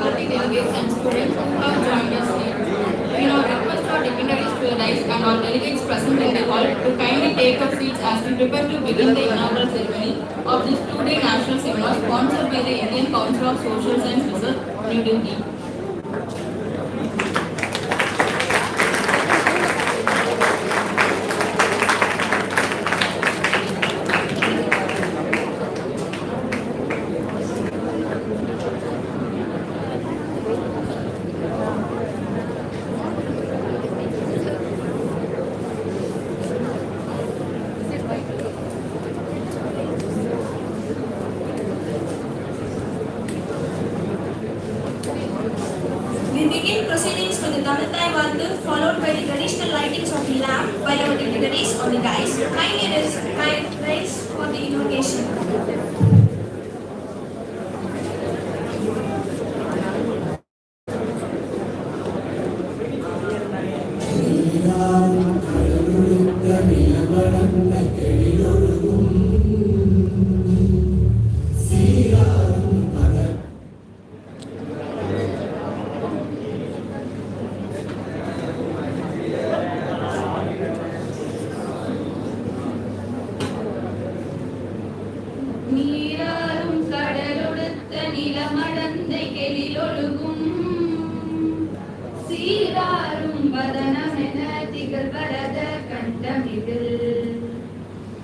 faculty delegates and students who have joined us here. We now request our dignitaries to rise and our delegates present in the hall to kindly take up seats as we prepare to begin the inaugural ceremony of this two-day national seminar sponsored by the Indian Council of Social Science Research, New Delhi. We begin proceedings with the Tamitai Vandu, followed by the traditional lightings of the lamp by our dignitaries on the dais. Kindly rise for the invocation. நீராறும் கடலொடுத்த நிலமடந்தை கெளிலொழுகும் சீராறும் வதனமென திகழ்வரத கண்டமிதில்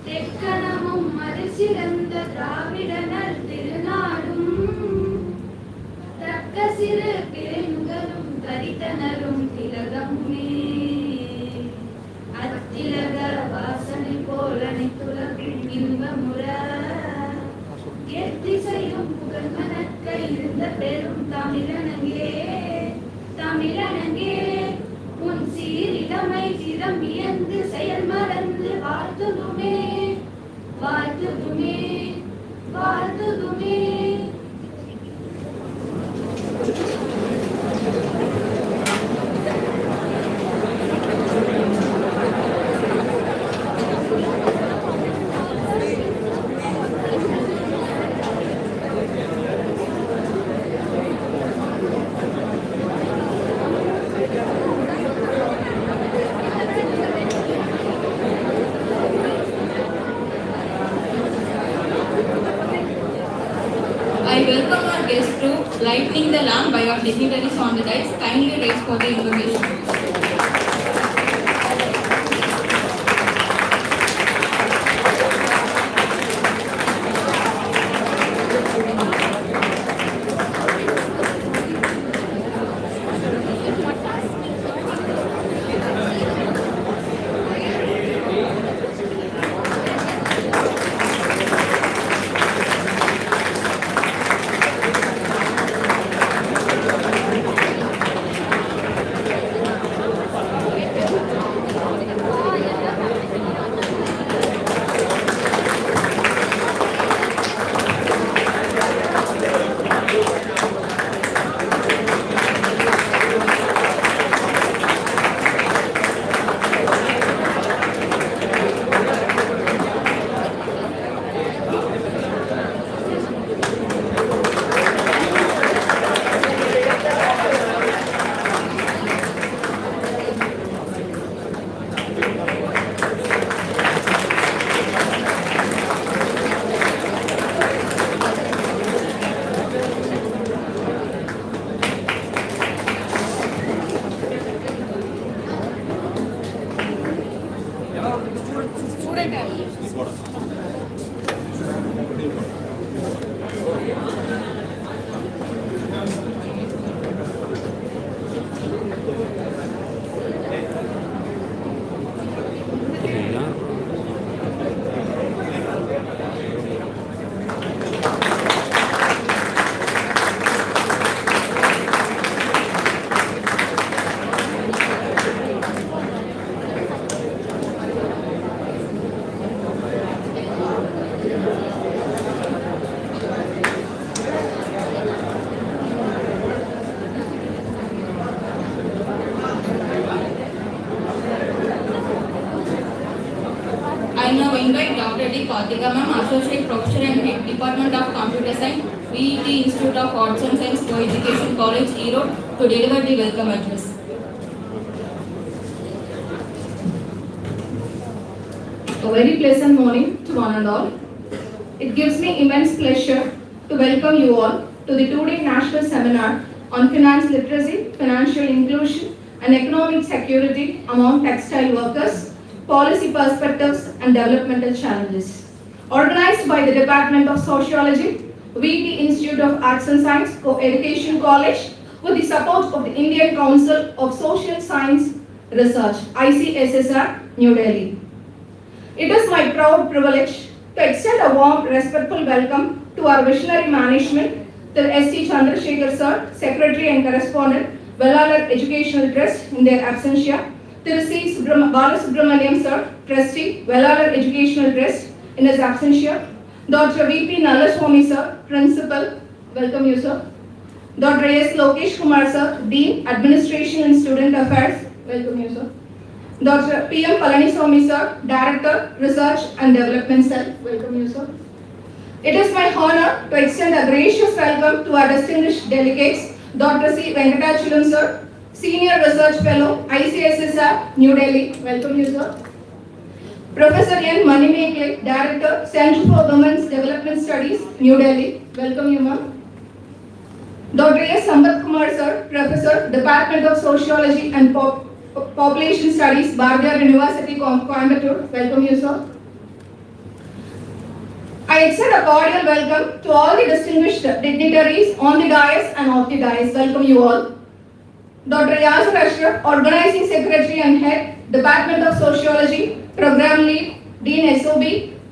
தெக்கணமும் அது சிறந்த திராவிடனர் திருநாடும் தக்க சிறு பிறங்களும் தரித்தனரும் திலகமுமே அத்திலக வாசனை போல் அனைத்துலகில் இன்பமுற எத்திசையும் புகழ் மனக்க இருந்த பெரும் தமிழனங்கே உன் சீரிடமை சிரம் வியந்து செயல் மறந்து வாழ்த்துதுமே வாழ்த்துதுமே வாழ்த்துதுமே. I welcome our guests to lighting the lamp by our dignitaries on the dais. Kindly raise for the invocation. I now invite Dr. D. Karthika Ma'am, Associate Professor and Head, Department of Computer Science, VET Institute of Arts and Science Co-Education College, Erode, to deliver the welcome address. A very pleasant morning to one and all. It gives me immense pleasure to welcome you all to the two-day national seminar on finance literacy, financial inclusion and economic security among textile workers, policy perspectives and developmental challenges. Organized by the Department of Sociology, VT Institute of Arts and Science Co-Education College with the support of the Indian Council of Social Science Research, ICSSR, New Delhi. It is my proud privilege to extend a warm, respectful welcome to our visionary management, the S.T. Chandrasekhar Sir, Secretary and Correspondent, Vellalar Educational Trust in their absentia, to C. Balasubramaniam Sir, Trustee, Vellalar Educational Trust in his absentia, Dr. V.P. Nalaswamy Sir, Principal, welcome you Sir, Dr. S. Lokesh Kumar Sir, Dean, Administration and Student Affairs, welcome you Sir, Dr. P.M. Palaniswamy Sir, Director, Research and Development Cell, welcome you Sir. It is my honor to extend a gracious welcome to our distinguished delegates, Dr. C. Venkatachalam Sir, Senior Research Fellow, ICSSR, New Delhi, welcome you Sir. Professor N. Manimekle, Director, Center for Women's Development Studies, New Delhi, welcome you ma'am. Dr. S. Sambat Kumar Sir, Professor, Department of Sociology and Population Studies, Bardar University, Coimbatore, welcome you sir. I extend a cordial welcome to all the distinguished dignitaries on the dais and off the dais, welcome you all. Dr. Yasir Ashraf, Organizing Secretary and Head, Department of Sociology, Program Lead, Dean SOB,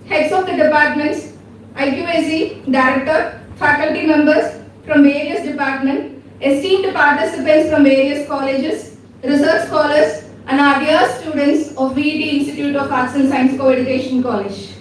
Heads of the Departments, IQAC, Director, Faculty Members from various departments, esteemed participants from various colleges, research scholars and our dear students of VET Institute of Arts and Science Co-Education College.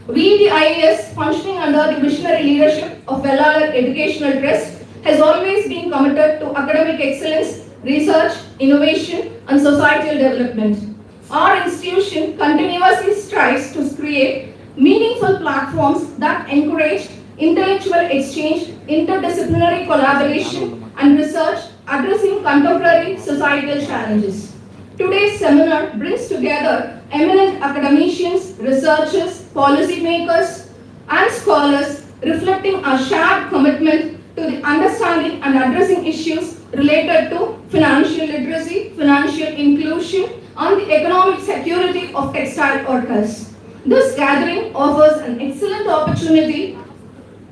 VET IAS, functioning under the visionary leadership of Vellalar Educational Trust, has always been committed to academic excellence, research, innovation and societal development. Our institution continuously strives to create meaningful platforms that encourage intellectual exchange, interdisciplinary collaboration and research addressing contemporary societal challenges. Today's seminar brings together eminent academicians, researchers, policymakers, and scholars reflecting a shared commitment to the understanding and addressing issues related to financial literacy, financial inclusion, and the economic security of textile workers. This gathering offers an excellent opportunity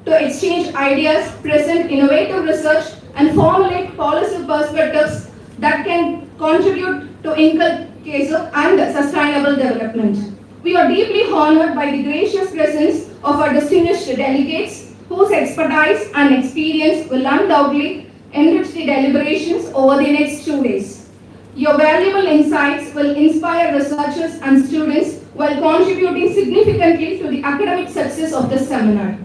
to exchange ideas, present innovative research, and formulate policy perspectives that can contribute to inclusive and sustainable development. We are deeply honored by the gracious presence of our distinguished delegates whose expertise and experience will undoubtedly enrich the deliberations over the next 2 days. Your valuable insights will inspire researchers and students while contributing significantly to the academic success of this seminar.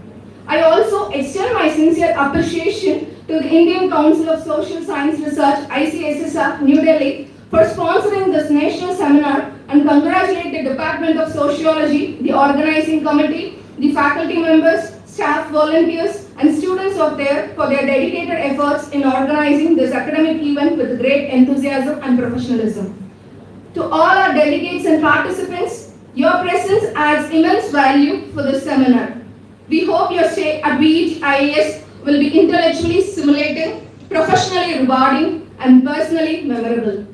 I also extend my sincere appreciation to the Indian Council of Social Science Research, ICSSR, New Delhi, for sponsoring this national seminar and congratulate the Department of Sociology, the organizing committee, the faculty members, staff, volunteers, and students of there for their dedicated efforts in organizing this academic event with great enthusiasm and professionalism. To all our delegates and participants, your presence adds immense value for this seminar. We hope your stay at VET IAS will be intellectually stimulating, professionally rewarding, and personally memorable.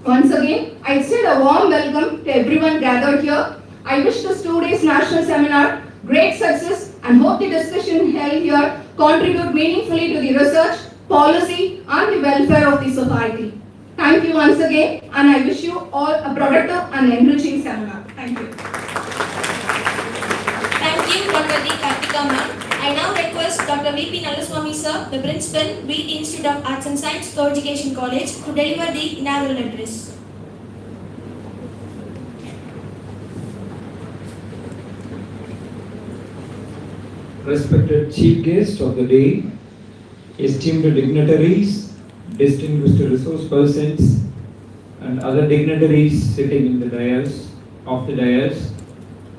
Once again, I extend a warm welcome to everyone gathered here. I wish this 2 days national seminar great success and hope the discussion held here contribute meaningfully to the research, policy, and the welfare of the society. Thank you once again, and I wish you all a productive and enriching seminar. Thank you. Thank you, Dr. D. Kartika ma'am. I now request Dr. V.P. Nalaswamy sir, the Principal, VET Institute of Arts and Science Co-Education College, to deliver the inaugural address. Respected Chief Guest of the day, esteemed dignitaries, distinguished resource persons, and other dignitaries sitting in the dais,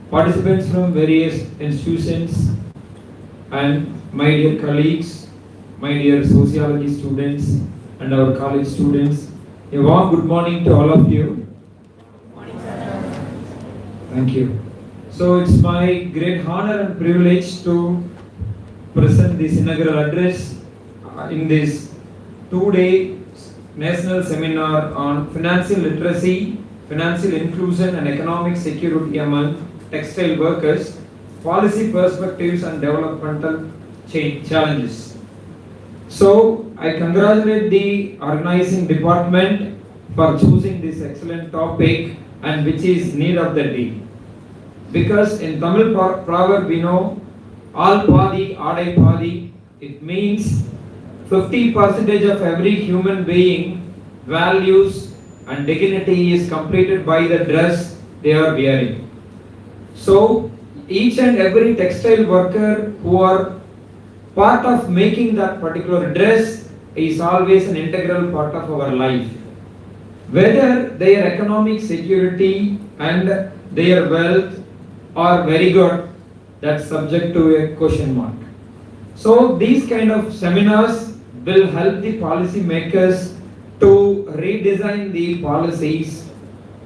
participants from various institutions, and my dear colleagues, my dear sociology students, and our college students. A warm good morning to all of you. Thank you. So it's my great honor and privilege to present this inaugural address in this 2-day national seminar on financial literacy, financial inclusion and economic security among textile workers, policy perspectives and developmental challenges. So I congratulate the organizing department for choosing this excellent topic and which is need of the day. Because in Tamil proverb we know, all padi, adai padi, it means 50% of every human being values and dignity is completed by the dress they are wearing. So each and every textile worker who are part of making that particular dress is always an integral part of our life. Whether their economic security and their wealth are very good, that's subject to a question mark. So these kind of seminars will help the policy makers to redesign the policies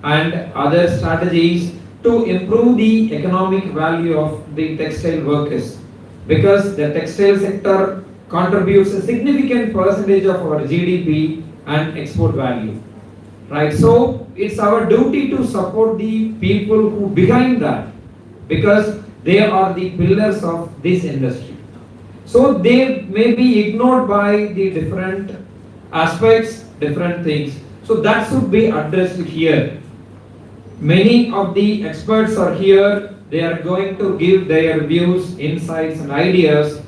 and other strategies to improve the economic value of the textile workers, because the textile sector contributes a significant percentage of our GDP and export value, right? So it's our duty to support the people who behind that, because they are the pillars of this industry. So they may be ignored by the different aspects, different things. So that should be addressed here. Many of the experts are here. They are going to give their views, insights and ideas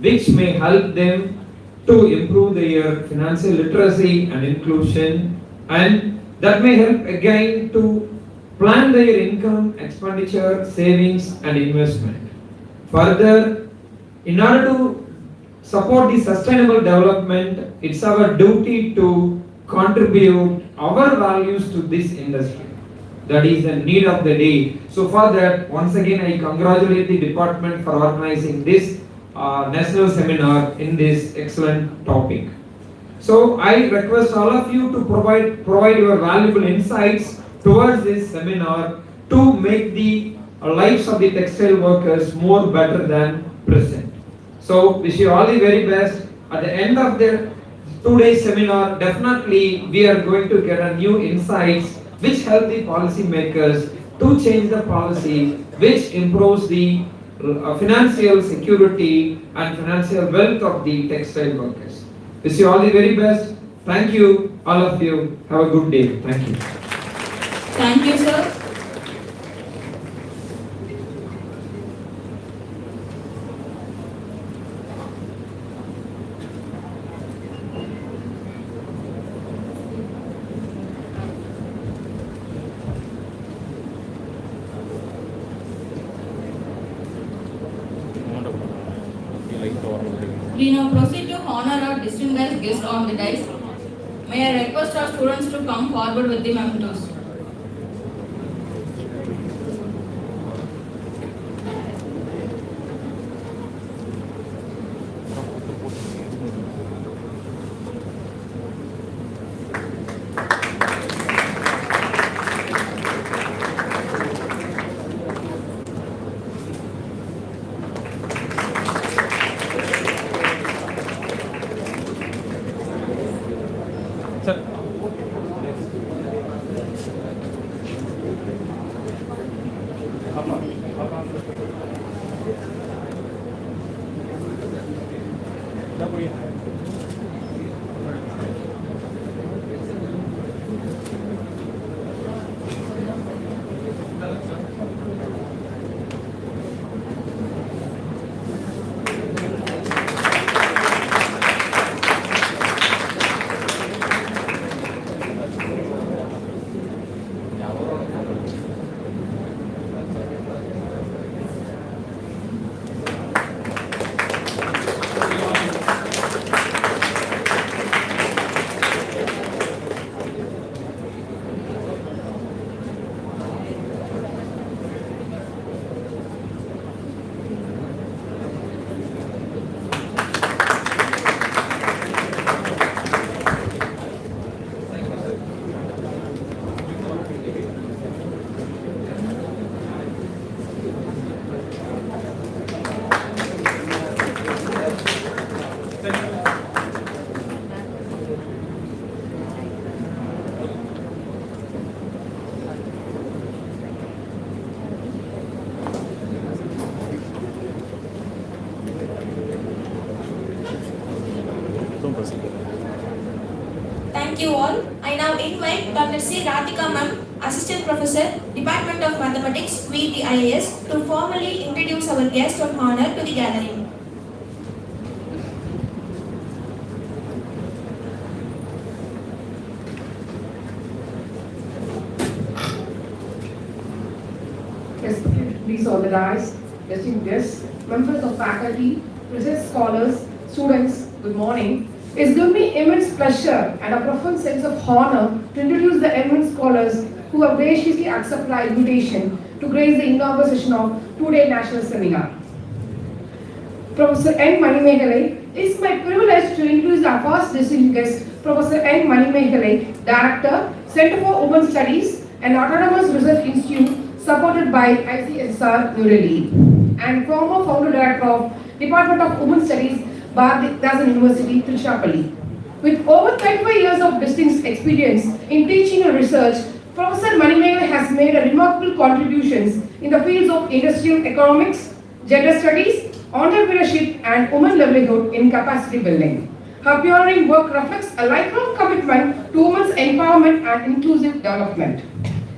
which may help them to improve their financial literacy and inclusion, and that may help again to plan their income, expenditure, savings and investment. Further, in order to support the sustainable development, it's our duty to contribute our values to this industry. That is the need of the day. So for that, once again, I congratulate the department for organizing this national seminar in this excellent topic. So I request all of you to provide your valuable insights towards this seminar to make the lives of the textile workers more better than present. So wish you all the very best. At the end of the 2-day seminar, definitely we are going to get a new insights which help the policy makers to change the policy, which improves the financial security and financial wealth of the textile workers. Wish you all the very best. Thank you, all of you. Have a good day. Thank you. Thank you, sir. We now proceed to honor our distinguished guest on the dais. May I request our students to come forward with the mementos. Thank you all. I now invite Dr. C. Radhika Ma'am, Assistant Professor, Department of Mathematics, VET IAS, to formally introduce our guest of honor to the gathering. Please all the guys, esteemed guests, members of faculty, research scholars, students, good morning. It's given me immense pleasure and a profound sense of honor to introduce the eminent scholars who have graciously accepted our invitation to grace the inaugural session of two-day national seminar. Professor N. Manimehalai, it's my privilege to introduce our first distinguished guest, Professor N. Manimehalai, Director, Center for Women Studies and Autonomous Research Institute, supported by ICSSR New Delhi, and former founder director of Department of Women Studies, Bharatdasan University, Trichinopalli. With over 35 years of distinct experience in teaching and research, Professor Manimehalai has made remarkable contributions in the fields of industrial economics, gender studies, entrepreneurship, and women livelihood in capacity building. Her pioneering work reflects a lifelong commitment to women's empowerment and inclusive development.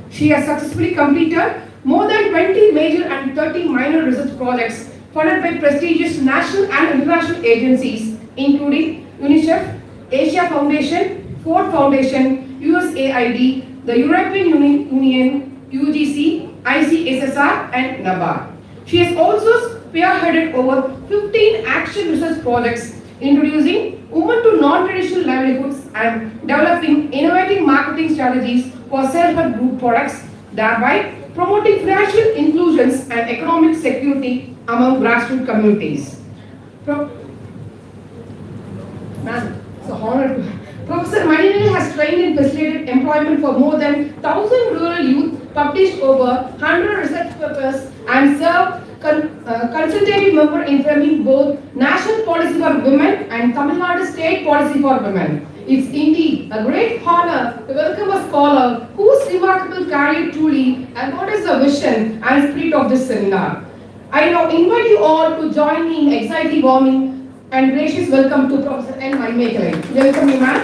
She has successfully completed more than 20 major and 30 minor research projects funded by prestigious national and international agencies, including UNICEF, Asia Foundation, Ford Foundation, USAID, the European Union, UGC, ICSSR, and NABARD. She has also spearheaded over 15 action research projects introducing women to non-traditional livelihoods and developing innovative marketing strategies for self-help group products, thereby promoting financial inclusions and economic security among grassroots communities. It's an honor to Professor Manimehalai has trained and facilitated employment for more than 1,000 rural youth, published over 100 research papers, and served consultative member in framing both national policy for women and Tamil Nadu state policy for women. It's indeed a great honor to welcome a scholar whose remarkable career truly embodies the vision and spirit of this seminar. I now invite you all to join me in exciting warming and gracious welcome to Professor N. Manimehalai. Welcome you, ma'am.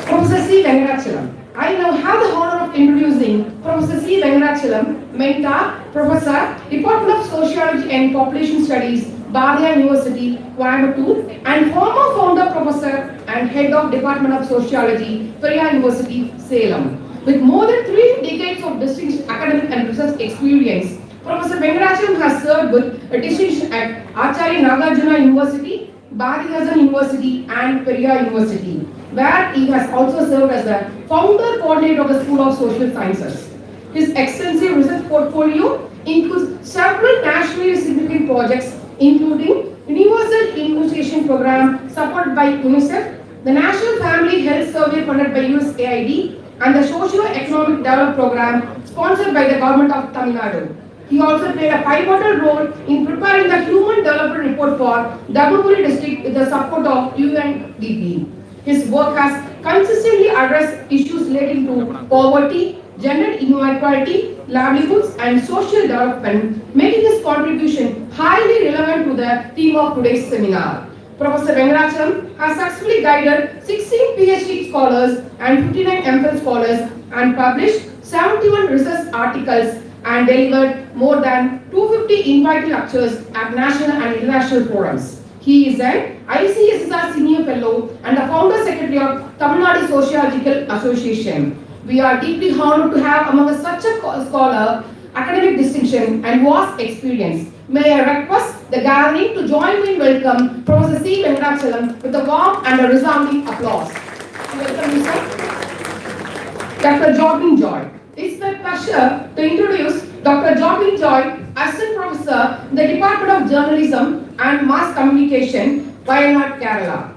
Professor C. Venkatachalam. I now have the honor of introducing Professor C. Venkatachalam, Mentor, Professor, Department of Sociology and Population Studies, Bharathiar University, Coimbatore, and former founder, Professor, and Head of Department of Sociology, Periyar University, Salem. With more than 3 decades of distinguished academic and research experience, Professor Venkatachalam has served with a distinction at Acharya Nagarjuna University, Bharatdasan University, and Periyar University, where he has also served as the founder coordinator of the School of Social Sciences. His extensive research portfolio includes several nationally significant projects, including Universal Immunization Program supported by UNICEF, the National Family Health Survey funded by USAID, and the Socio-Economic Development Program sponsored by the Government of Tamil Nadu. He also played a pivotal role in preparing the Human Development Report for Dharmaburi district with the support of UNDP. His work has consistently addressed issues relating to poverty, gender inequality, livelihoods, and social development, making his contribution highly relevant to the theme of today's seminar. Professor Venkatachalam has successfully guided 16 PhD scholars and 59 MPhil scholars and published 71 research articles and delivered more than 250 invited lectures at national and international forums. He is an ICSSR Senior Fellow and the Founder Secretary of Tamil Nadu Sociological Association. We are deeply honored to have among us such a scholar, academic distinction, and vast experience. May I request the gathering to join me in welcome Professor C. Venkatachalam with a warm and a resounding applause. Welcome, you, sir. Dr. Jogging Joy. It's my pleasure to introduce Dr. Jogging Joy, Assistant Professor in the Department of Journalism and Mass Communication, Wayanad, Kerala.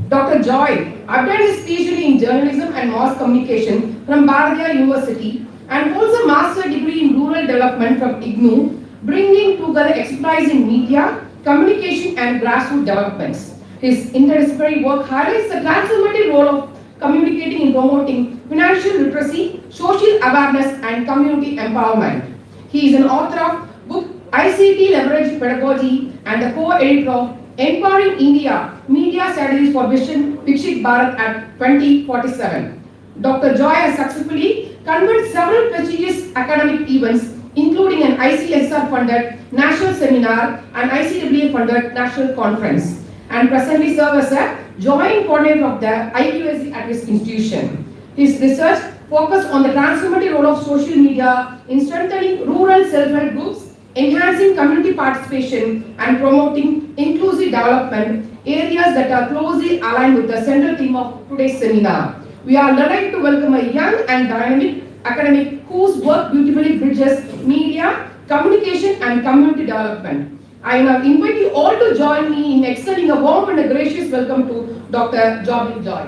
Dr. Joy obtained his PhD in Journalism and Mass Communication from Bharathiar University and holds a master's degree in Rural Development from IGNOU, bringing together expertise in media, communication, and grassroots developments. His interdisciplinary work highlights the transformative role of communicating in promoting financial literacy, social awareness, and community empowerment. He is an author of book ICT Leverage Pedagogy and the co-editor of Empowering India, Media India Strategies for Viksit Bharat at 2047. Dr. Joy has successfully conducted several prestigious academic events, including an ICSSR funded national seminar and ICAA funded national conference, and presently serves as a joint coordinator of the IQSC at his institution. His research focused on the transformative role of social media in strengthening rural self-help groups, enhancing community participation, and promoting inclusive development, areas that are closely aligned with the central theme of today's seminar. We are delighted to welcome a young and dynamic academic whose work beautifully bridges media, communication, and community development. I now invite you all to join me in extending a warm and a gracious welcome to Dr. Joy.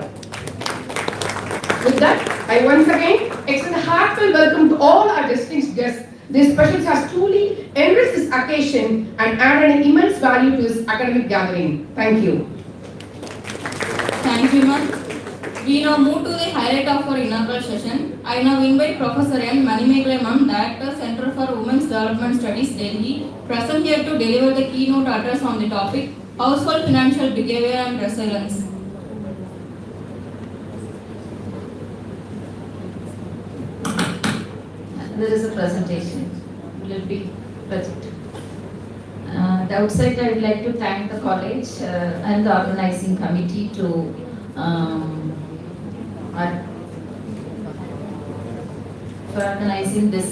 With that, I once again extend a heartfelt welcome to all our distinguished guests. This special has truly enriched this occasion and added an immense value to this academic gathering. Thank you. Thank you, ma'am. We now move to the highlight of our inaugural session. I now invite Professor N. Manimekalai ma'am, Director, Center for Women's Development Studies, Delhi, present here to deliver the keynote address on the topic, Household Financial Behavior and Resilience. There is a presentation. Will it be projected? At the outset, I would like to thank the college and the organizing committee for organizing this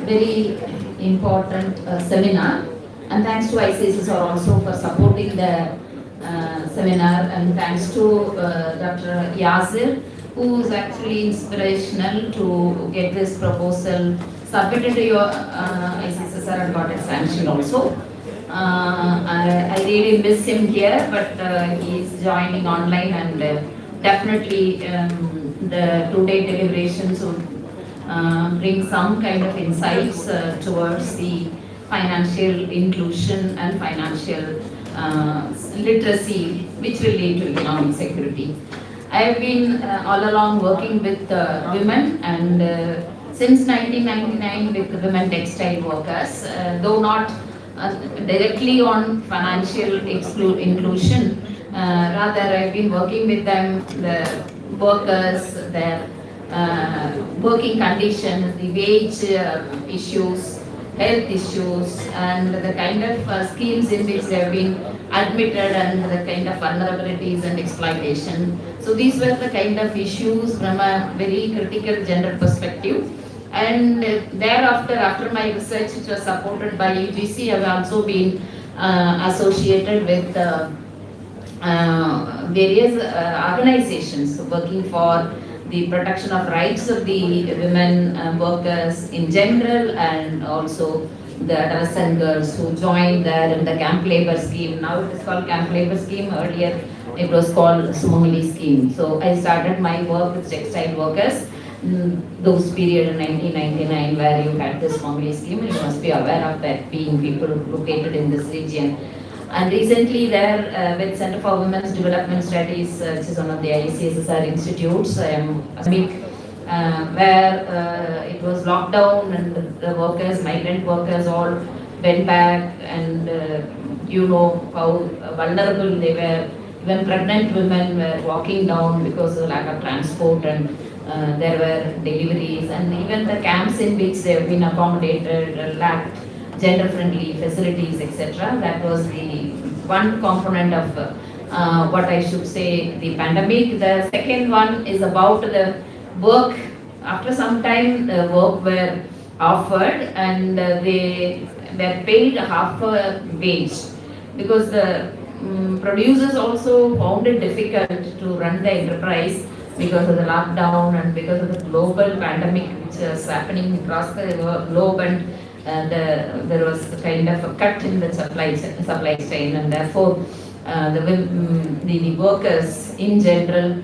very important seminar, and thanks to ICSSR also for supporting the seminar, and thanks to Dr. Yasir, who is actually inspirational to get this proposal submitted to your ICSSR and got it sanctioned also. I really miss him here, but he is joining online, and definitely the two-day deliberations will bring some kind of insights towards the financial inclusion and financial literacy, which will lead to economic security. I have been all along working with women, and since 1999 with women textile workers, though not directly on financial inclusion, rather I've been working with them, the workers, their working conditions, the wage issues, health issues, and the kind of schemes in which they have been admitted, and the kind of vulnerabilities and exploitation. So these were the kind of issues from a very critical gender perspective. And thereafter, after my research, which was supported by UGC, I have also been associated with various organizations working for the protection of rights of the women workers in general, and also the adolescent girls who joined there in the camp labor scheme. Now it is called camp labor scheme. Earlier it was called Sumangli scheme. So I started my work with textile workers those period in 1999 where you had this Sumangli scheme. You must be aware of that, being people located in this region. And recently there with Center for Women's Development Studies, which is one of the ICSSR institutes, I am where it was locked down, and the workers, migrant workers all went back, and you know how vulnerable they were. Even pregnant women were walking down because of lack of transport, and there were deliveries, and even the camps in which they have been accommodated lacked gender-friendly facilities, etc. That was the one component of what I should say the pandemic. The second one is about the work. After some time, the work were offered, and they were paid half a wage, because the producers also found it difficult to run the enterprise because of the lockdown and because of the global pandemic which was happening across the globe, and there was a kind of a cut in the supply chain, and therefore the workers in general,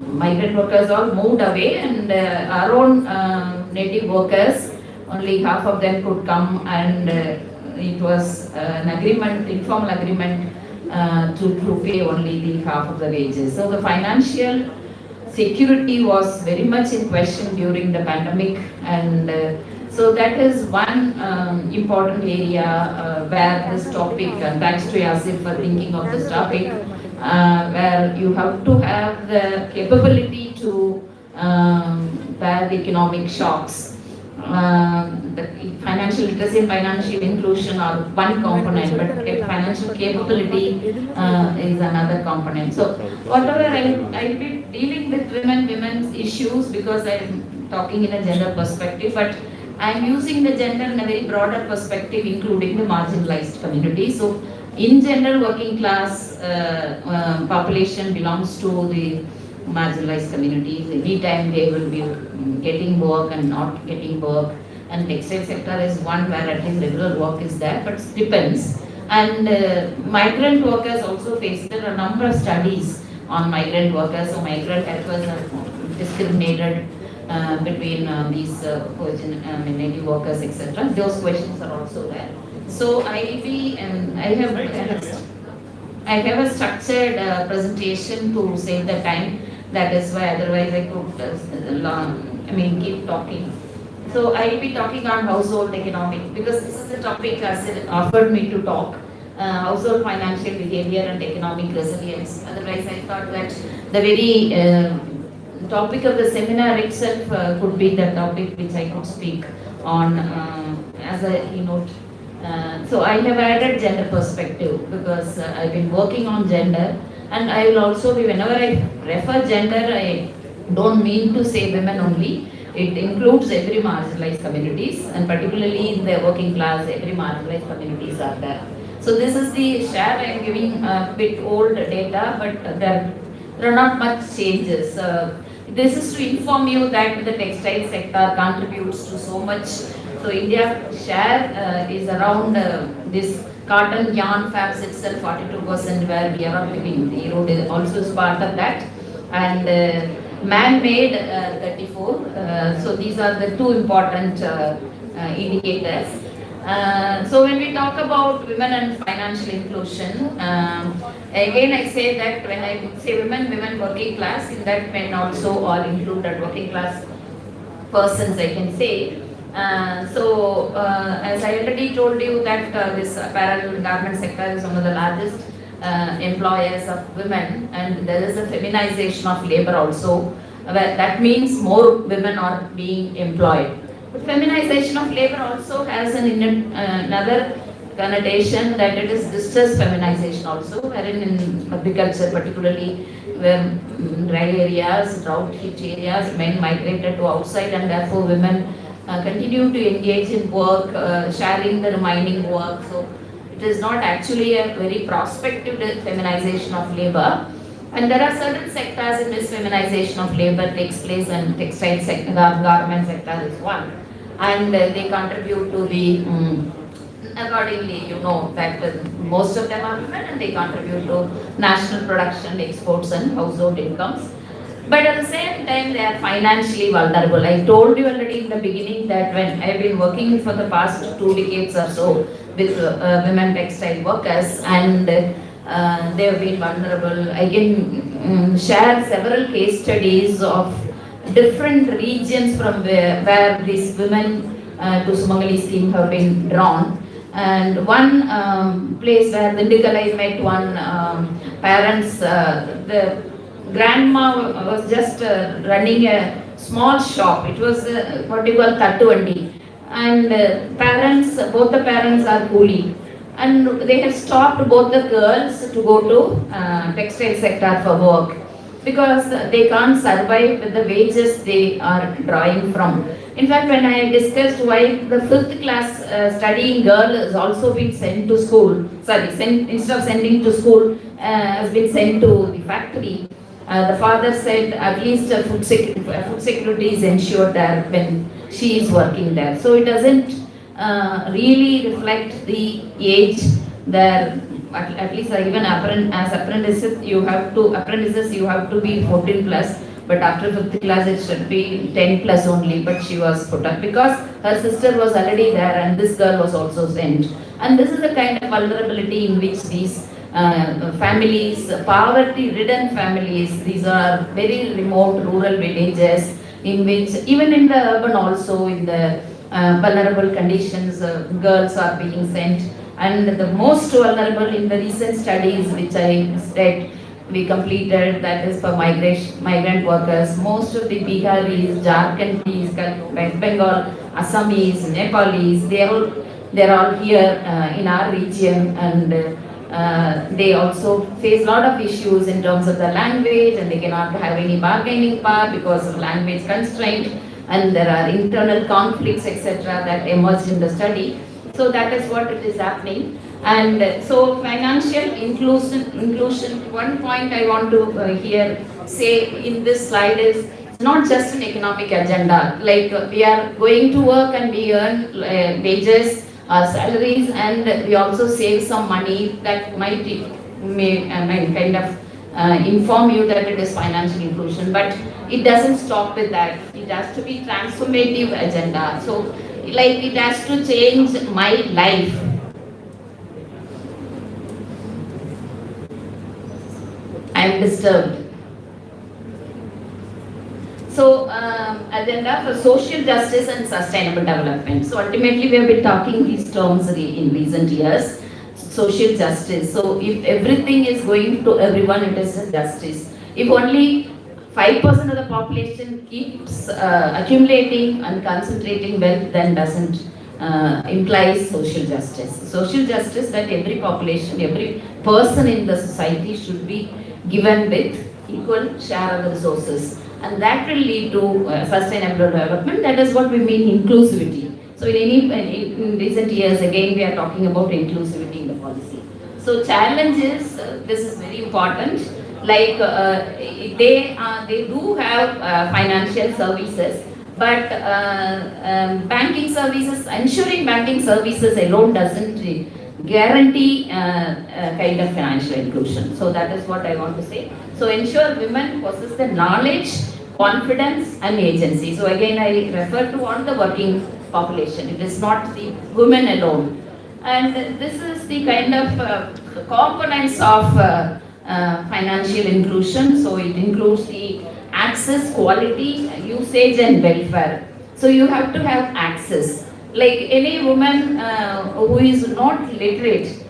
migrant workers all moved away, and our own native workers, only half of them could come, and it was an agreement, informal agreement to pay only the half of the wages. So the financial security was very much in question during the pandemic, and So that is one important area where this topic, and thanks to Yasir for thinking of this topic, where you have to have the capability to bear the economic shocks. The financial literacy and financial inclusion are one component, but financial capability is another component. So whatever I'll be dealing with women's issues because I'm talking in a gender perspective, but I'm using the gender in a very broader perspective, including the marginalized community. So in general, working class population belongs to the marginalized communities. Anytime they will be getting work and not getting work. And textile sector is one where at least regular work is there, but it depends. And migrant workers also face, there are a number of studies on migrant workers. So migrant workers are discriminated between these native workers, etc. Those questions are also there. So I have a structured presentation to save the time. That is why otherwise I could keep talking. So I will be talking on household economic because this is the topic as offered me to talk. Household financial behavior and economic resilience. Otherwise I thought that the very topic of the seminar itself could be the topic which I could speak on as a keynote. So I have added gender perspective because I've been working on gender, and I will also be, whenever I refer gender, I don't mean to say women only. It includes every marginalized communities, and particularly in the working class, every marginalized communities are there. So this is the share. I am giving a bit old data, but there are not much changes. This is to inform you that the textile sector contributes to so much. So India's share is around this cotton yarn fabs itself 42%, where we are not living. The road is also is part of that, and man-made 34. So these are the two important indicators. So when we talk about women and financial inclusion, again I say that when I say women working class, in that men also are included, working class persons I can say. As I already told you that this apparel garment sector is one of the largest employers of women, and there is a feminization of labor also, where that means more women are being employed. But feminization of labor also has another connotation, that it is distress feminization also, wherein in agriculture particularly, where dry areas, drought hit areas, men migrated to outside, and therefore women continue to engage in work, sharing the remaining work. So it is not actually a very prospective feminization of labor. And there are certain sectors in which feminization of labor takes place, and textile sector, garment sector is one. And they contribute to the, accordingly, you know, that most of them are women, and they contribute to national production, exports and household incomes. But at the same time, they are financially vulnerable. I told you already in the beginning that when I have been working for the past 2 decades or so with women textile workers, and they have been vulnerable. I can share several case studies of different regions from where these women to Sumangali scheme have been drawn. And one place where Dindikal I met one parents, the grandma was just running a small shop. It was what you call Tattuvandi. And parents, both the parents are coolie. And they have stopped both the girls to go to textile sector for work, because they can't survive with the wages they are drawing from. In fact, when I discussed why the 5th class studying girl has also been sent to school, instead of sending to school, has been sent to the factory. The father said at least food security is ensured there when she is working there. So it doesn't really reflect the age there. At least even as apprentices you have to be 14 plus, but after 5th class it should be 10 plus only. But she was put up because her sister was already there, and this girl was also sent. And this is the kind of vulnerability in which these families, poverty-ridden families, these are very remote rural villages in which, even in the urban also, in the vulnerable conditions girls are being sent. And the most vulnerable in the recent studies which I said we completed, that is for migrant workers. Most of the Biharis, Jharkhandis, West Bengal, Assamese, Nepalis, they're all here in our region, and they also face a lot of issues in terms of the language, and they cannot have any bargaining power because of language constraint, and there are internal conflicts, etc., that emerged in the study. So that is what it is happening. And so financial inclusion, one point I want to here say in this slide is, it's not just an economic agenda. Like we are going to work and we earn wages, salaries, and we also save some money that might kind of inform you that it is financial inclusion. But it doesn't stop with that. It has to be transformative agenda. So like it has to change my life. I am disturbed. So, agenda for social justice and sustainable development. So, ultimately, we have been talking these terms in recent years. Social justice. So, if everything is going to everyone, it is a justice. If only 5% of the population keeps accumulating and concentrating wealth, then doesn't imply social justice. Social justice, that every population, every person in the society should be given with equal share of the resources, and that will lead to sustainable development. That is what we mean inclusivity. So in recent years, again, we are talking about inclusivity in the policy. So challenges, this is very important. Like they do have financial services, but banking services, ensuring banking services alone doesn't guarantee kind of financial inclusion. So that is what I want to say. So ensure women possess the knowledge, confidence and agency. So again, I refer to all the working population. It is not the women alone. And this is the kind of components of financial inclusion. So it includes the access, quality, usage and welfare. So you have to have access. Like any woman who is not literate,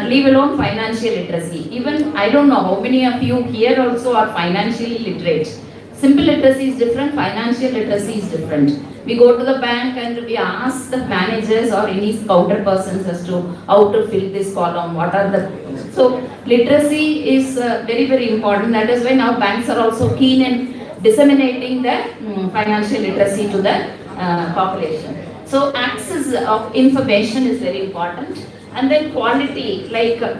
leave alone financial literacy. Even I don't know how many of you here also are financially literate. Simple literacy is different, financial literacy is different. We go to the bank and we ask the managers or any counter persons as to how to fill this column, what are the... So literacy is very, very important. That is why now banks are also keen in disseminating the financial literacy to the population. So access of information is very important. And then quality, like the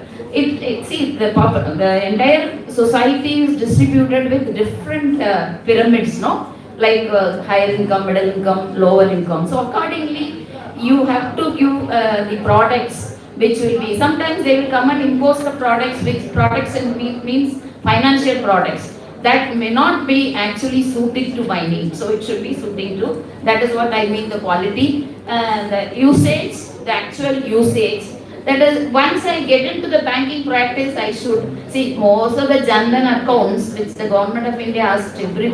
entire society is distributed with different pyramids, no? Like higher income, middle income, lower income. So accordingly, you have to give the products which will be, sometimes they will come and impose the products, which products means financial products. That may not be actually suited to my needs. So it should be suiting to, that is what I mean, the quality, the usage, the actual usage. That is, once I get into the banking practice, I should see most of the Jandan accounts, which the government of India asked every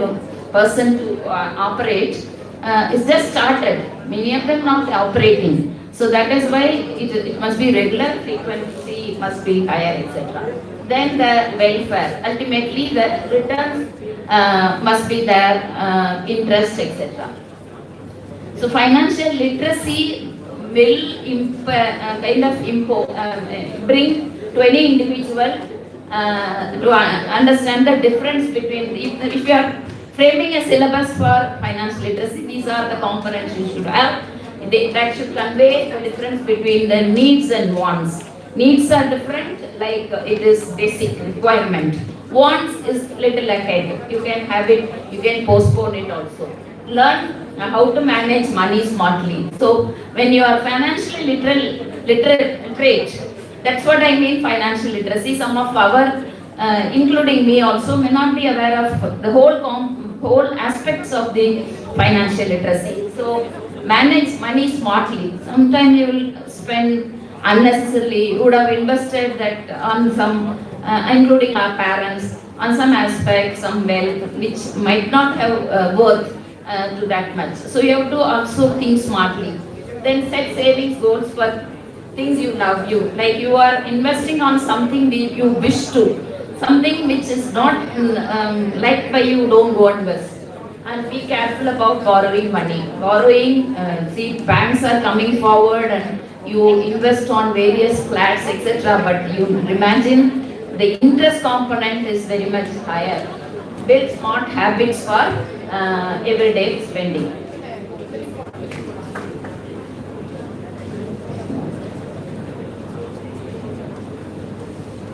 person to operate, is just started. Many of them not operating. So that is why it must be regular, frequency, it must be higher, etc. Then the welfare, ultimately the returns must be there, interest, etc. So financial literacy will bring to any individual to understand the difference between, if you are framing a syllabus for financial literacy, these are the components you should have. That should convey the difference between the needs and wants. Needs are different, like it is basic requirement. Wants is little ahead. You can have it, you can postpone it also. Learn how to manage money smartly. So when you are financially literate, that's what I mean financial literacy. Some of our, including me also, may not be aware of the whole aspects of the financial literacy. So manage money smartly. Sometimes you will spend unnecessarily. You would have invested that on some, including our parents, on some aspect, some wealth, which might not have worth to that much. So you have to also think smartly. Then set savings goals for things you love you. Like you are investing on something you wish to. Something which is not liked by you, don't go invest. And be careful about borrowing money. Borrowing, see, banks are coming forward and you invest on various flats, etc. But you imagine the interest component is very much higher. Build smart habits for everyday spending.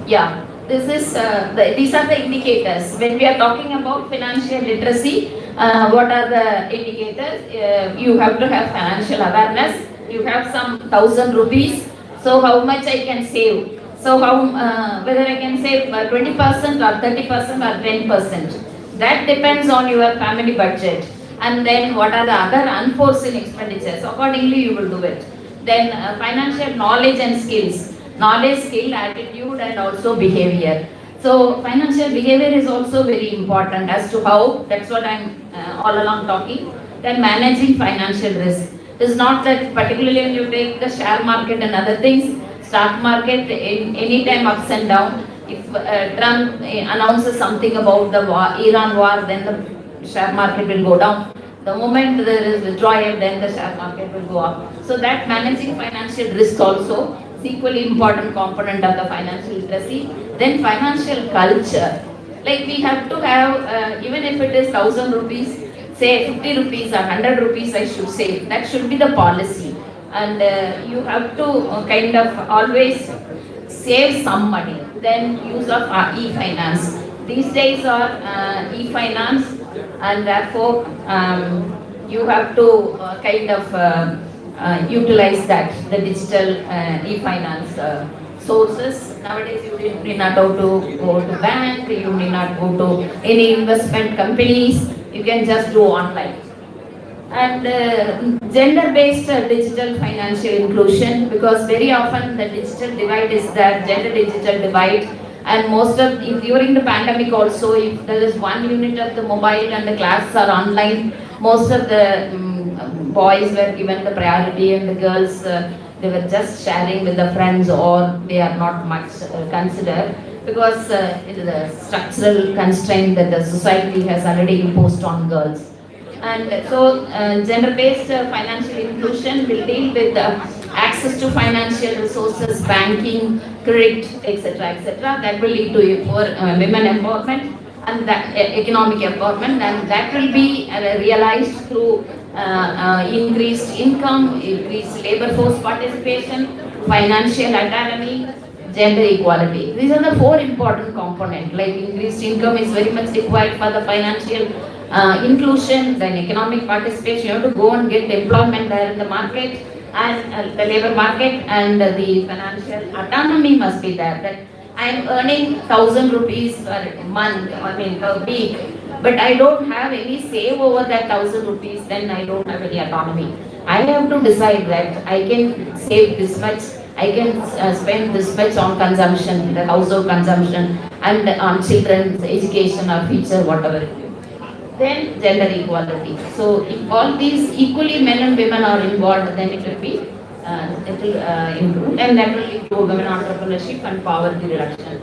Yeah, these are the indicators. When we are talking about financial literacy, what are the indicators? You have to have financial awareness. You have some 1,000 rupees. So how much I can save? So whether I can save 20% or 30% or 10%. That depends on your family budget. And then what are the other unforeseen expenditures? Accordingly, you will do it. Then financial knowledge and skills. Knowledge, skill, attitude, and also behavior. So financial behavior is also very important as to how, that's what I'm all along talking. Then managing financial risk. It's not that particularly when you take the share market and other things, stock market, in any time ups and down. If Trump announces something about the war, Iran war, then the share market will go down. The moment there is withdrawal, then the share market will go up. So that managing financial risk also is equally important component of the financial literacy. Then financial culture. Like we have to have, even if it is 1,000 rupees, say 50 rupees or 100 rupees I should say, that should be the policy. And you have to kind of always save some money. Then use of e-finance. These days are e-finance, and therefore you have to kind of utilize that, the digital e-finance sources. Nowadays you need not have to go to bank, you need not go to any investment companies, you can just do online. And gender-based digital financial inclusion, because very often the digital divide is there, gender digital divide, and most of, during the pandemic also, if there is 1 unit of the mobile and the classes are online, most of the boys were given the priority and the girls, they were just sharing with the friends, or they are not much considered, because it is a structural constraint that the society has already imposed on girls. And so gender-based financial inclusion will deal with access to financial resources, banking, credit, etc., etc. That will lead to more women empowerment and that economic empowerment, and that will be realized through increased income, increased labor force participation, financial autonomy, gender equality. These are the 4 important components. Like increased income is very much required for the financial inclusion, then economic participation. You have to go and get employment there in the market and the labor market, and the financial autonomy must be there. That I am earning 1,000 rupees per month, I mean per week, but I don't have any save over that 1,000 rupees, then I don't have any autonomy. I have to decide that I can save this much, I can spend this much on consumption, the household consumption, and on children's education or future, whatever it is. Then gender equality. So if all these equally men and women are involved, then it will be improve, and that will lead to women entrepreneurship and poverty reduction.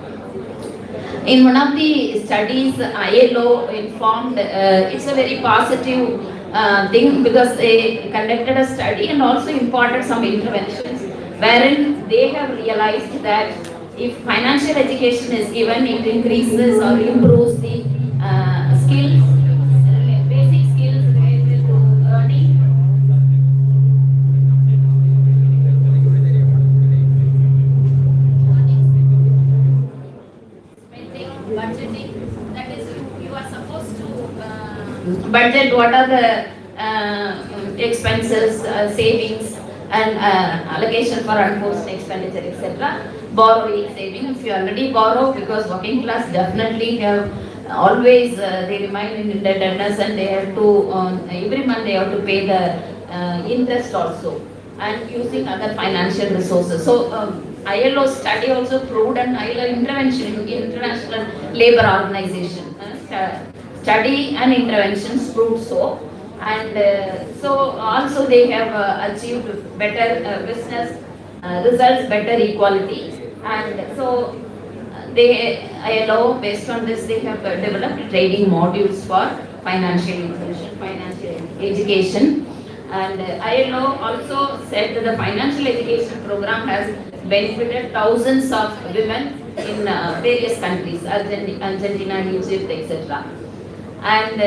In one of the studies, ILO informed, it's a very positive thing, because they conducted a study and also imparted some interventions wherein they have realized that if financial education is given, it increases or improves the skills, basic skills related to earning. Spending, budgeting, that is, you are supposed to budget what are the expenses, savings, and allocation for unforeseen expenditure, etc. Borrowing, saving. If you already borrow, because working class definitely have always they remain in indebtedness, and they have to every month they have to pay the interest also, and using other financial resources. So ILO study also proved, and ILO intervention, International Labour Organization study and interventions proved so And so also they have achieved better business results, better equality. And so they ILO, based on this, they have developed training modules for financial inclusion, financial education. And ILO also said that the financial education program has benefited thousands of women in various countries, Argentina, Egypt, etc. And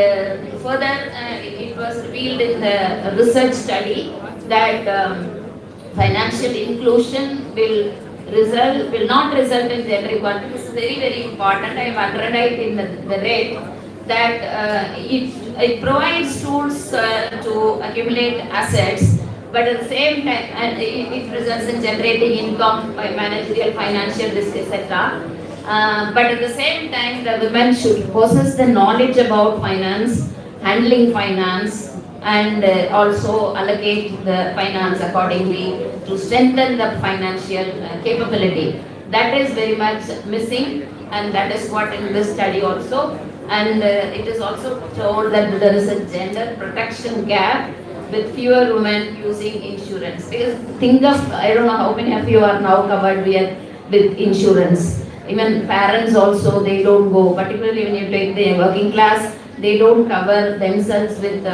further, it was revealed in the research study that financial inclusion will not result in gender equality. This is very important. I have underlined in the red that it provides tools to accumulate assets, but at the same time, and it results in generating income by managerial, financial risk, etc. But at the same time, the women should possess the knowledge about finance, handling finance, and also allocate the finance accordingly to strengthen the financial capability. That is very much missing, and that is what in this study also. And it is also told that there is a gender protection gap with fewer women using insurance. Because think of, I don't know how many of you are now covered with insurance. Even parents also, they don't go, particularly when you take the working class, they don't cover themselves with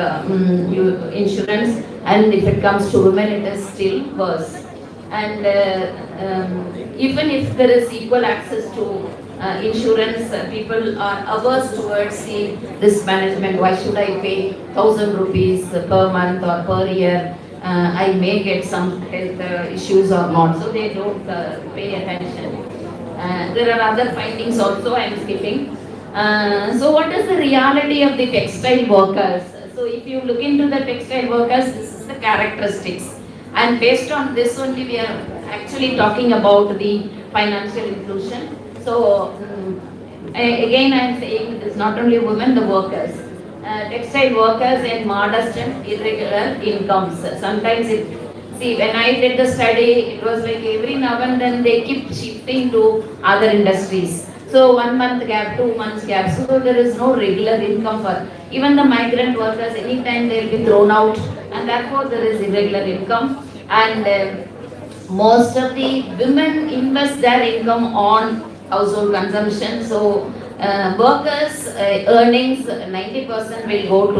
insurance, and if it comes to women, it is still worse. And even if there is equal access to insurance, people are averse towards the risk management. Why should I pay 1,000 rupees per month or per year? I may get some health issues or not, so they don't pay attention. There are other findings also, I am skipping. So what is the reality of the textile workers? So if you look into the textile workers, this is the characteristics. And based on this only, we are actually talking about the financial inclusion. So again, I am saying it is not only women, the workers. Textile workers in modest and irregular incomes. Sometimes see, when I did the study, it was like every now and then they keep shifting to other industries. So 1 month gap, 2 months gap. So there is no regular income for even the migrant workers. Anytime they will be thrown out, and therefore there is irregular income. And most of the women invest their income on household consumption. So workers' earnings 90% will go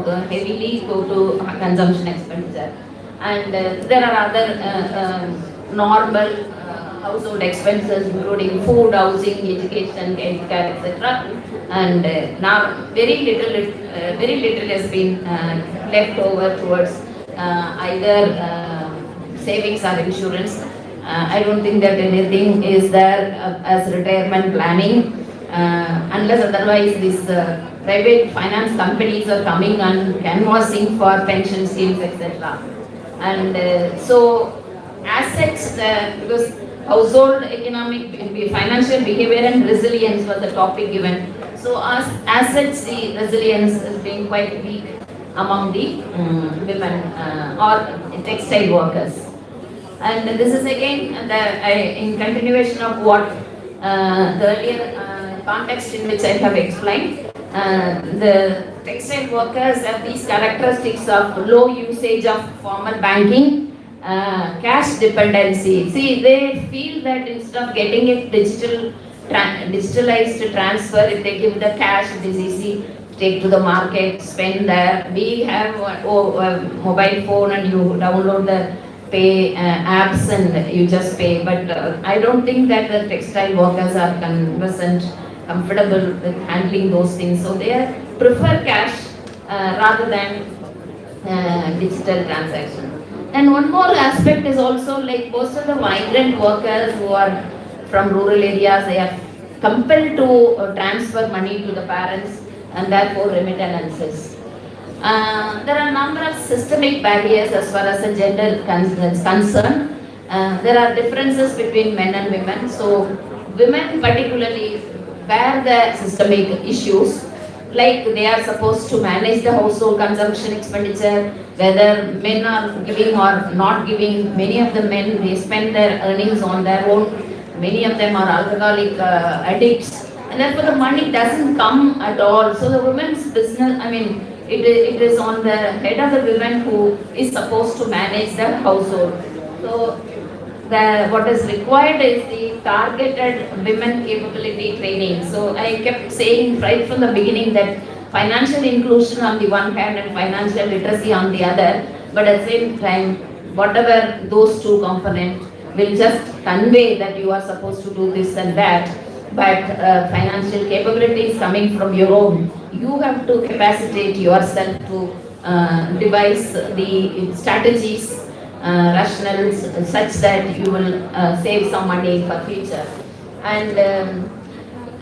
to heavily go to consumption expenditure. And there are other normal household expenses, including food, housing, education, healthcare, etc. And now very little has been left over towards either savings or insurance. I don't think that anything is there as retirement planning, unless otherwise these private finance companies are coming and canvassing for pension schemes, etc. And so assets, because household economic, financial behavior and resilience was the topic given. So as assets, the resilience is being quite weak among the women or textile workers. And this is again in continuation of what the earlier context in which I have explained. The textile workers have these characteristics of low usage of formal banking, cash dependency. See, they feel that instead of getting it digitalized transfer, if they give the cash, it is easy. Take to the market, spend there. We have a mobile phone and you download the pay apps and you just pay. But I don't think that the textile workers are comfortable with handling those things. So they prefer cash rather than digital transaction. And one more aspect is also like most of the migrant workers who are from rural areas, they are compelled to transfer money to the parents and therefore remittances. There are a number of systemic barriers as far as the gender is concerned. There are differences between men and women. So women particularly bear the systemic issues, like they are supposed to manage the household consumption expenditure, whether men are giving or not giving. Many of the men, they spend their earnings on their own. Many of them are alcoholic addicts, and therefore the money doesn't come at all. So the women's business, it is on the head of the woman who is supposed to manage the household. So what is required is the targeted women capability training. So I kept saying right from the beginning that financial inclusion on the one hand and financial literacy on the other, but at the same time, whatever those two components will just convey that you are supposed to do this and that, but financial capability is coming from your own. You have to capacitate yourself to devise the strategies, rationals such that you will save some money for future. And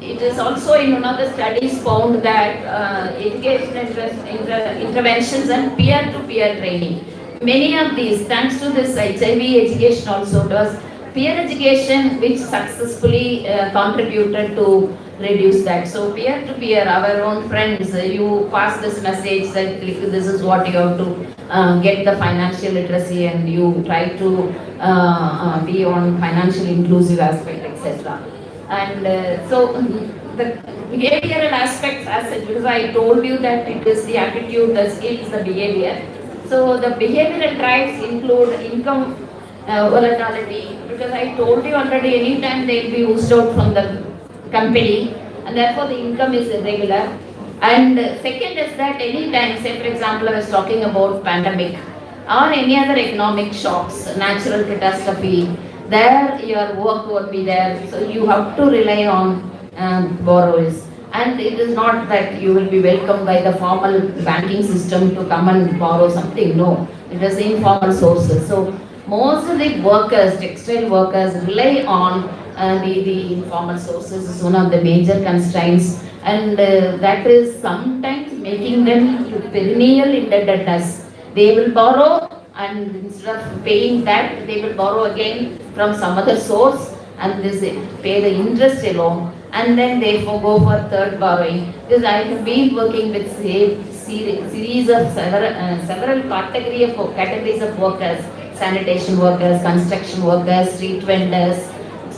it is also in one of the studies found that education interventions and peer-to-peer training. Many of these, thanks to this HIV education also, it was peer education which successfully contributed to reduce that. So peer-to-peer, our own friends, you pass this message that this is what you have to get the financial literacy, and you try to be on financial inclusive aspect, etc. And so the behavioral aspects, as because I told you that it is the attitude, the skills, the behavior. So the behavioral drives include income volatility, because I told you already, anytime they will be oozed out from the company, and therefore the income is irregular. And second is that anytime, say for example, I was talking about pandemic or any other economic shocks, natural catastrophe, there your work won't be there, so you have to rely on borrowers. And it is not that you will be welcomed by the formal banking system to come and borrow something, no, it is informal sources. So most of the workers, textile workers, rely on the informal sources is one of the major constraints, and that is sometimes making them to perennial indebtedness. They will borrow, and instead of paying that, they will borrow again from some other source, and this pay the interest alone, and then they go for third borrowing. Because I have been working with series of several categories of workers, sanitation workers, construction workers, street vendors,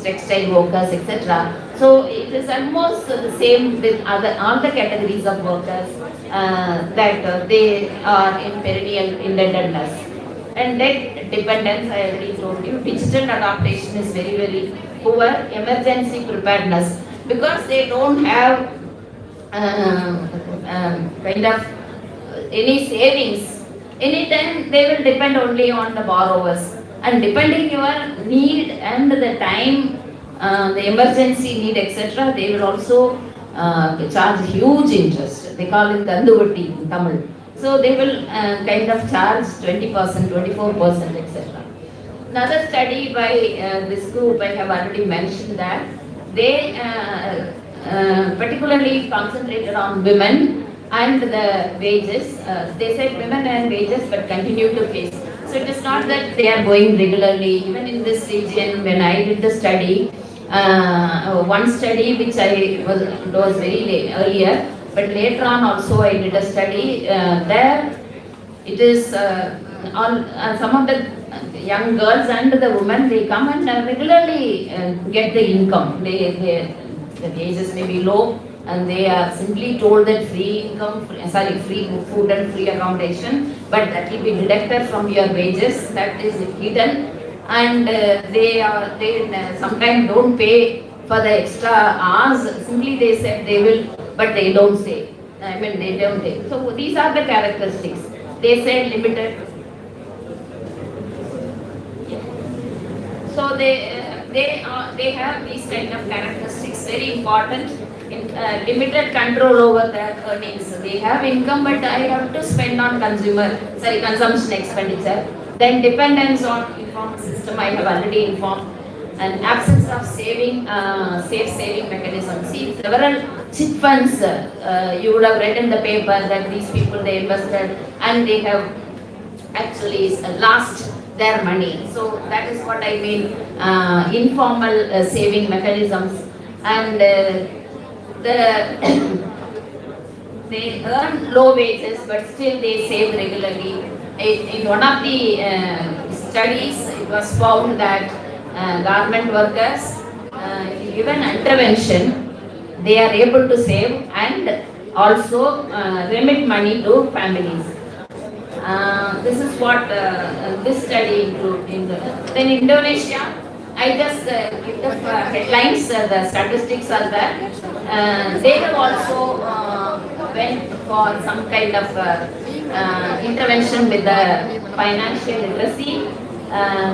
textile workers, etc. So it is almost the same with all the categories of workers, that they are in perennial indebtedness. And debt dependence, I already told you. Digital adaptation is very, very poor. Emergency preparedness, because they don't have kind of any savings. Anytime they will depend only on the borrowers, and depending your need and the time, the emergency need, etc., they will also charge huge interest. They call it Danduvatti in Tamil. So they will kind of charge 20%, 24%, etc. Another study by this group, I have already mentioned that they particularly concentrated on women and the wages. They said women and wages, but continue to face. So it is not that they are going regularly. Even in this region, when I did the study, one study which I was very late, earlier, but later on also I did a study. There it is some of the young girls and the women, they come and regularly get the income. The wages may be low, and they are simply told that free food and free accommodation, but that will be deducted from your wages. That is hidden, and they sometimes don't pay for the extra hours. Simply they said they will, but they don't say. I mean, they don't say. So these are the characteristics. They say limited. So they have these kind of characteristics, very important. Limited control over their earnings. They have income, but I have to spend on consumption expenditure. Then dependence on informal system, I have already informed. And absence of safe saving mechanism. See, several chit funds, you would have read in the paper that these people, they invested and they have actually lost their money. So that is what I mean, informal saving mechanisms. And they earn low wages, but still they save regularly. In one of the studies, it was found that garment workers, given intervention, they are able to save, and also remit money to families. This is what this study includes. Then Indonesia, I just give the headlines, the statistics are there. They have also went for some kind of intervention with the financial literacy.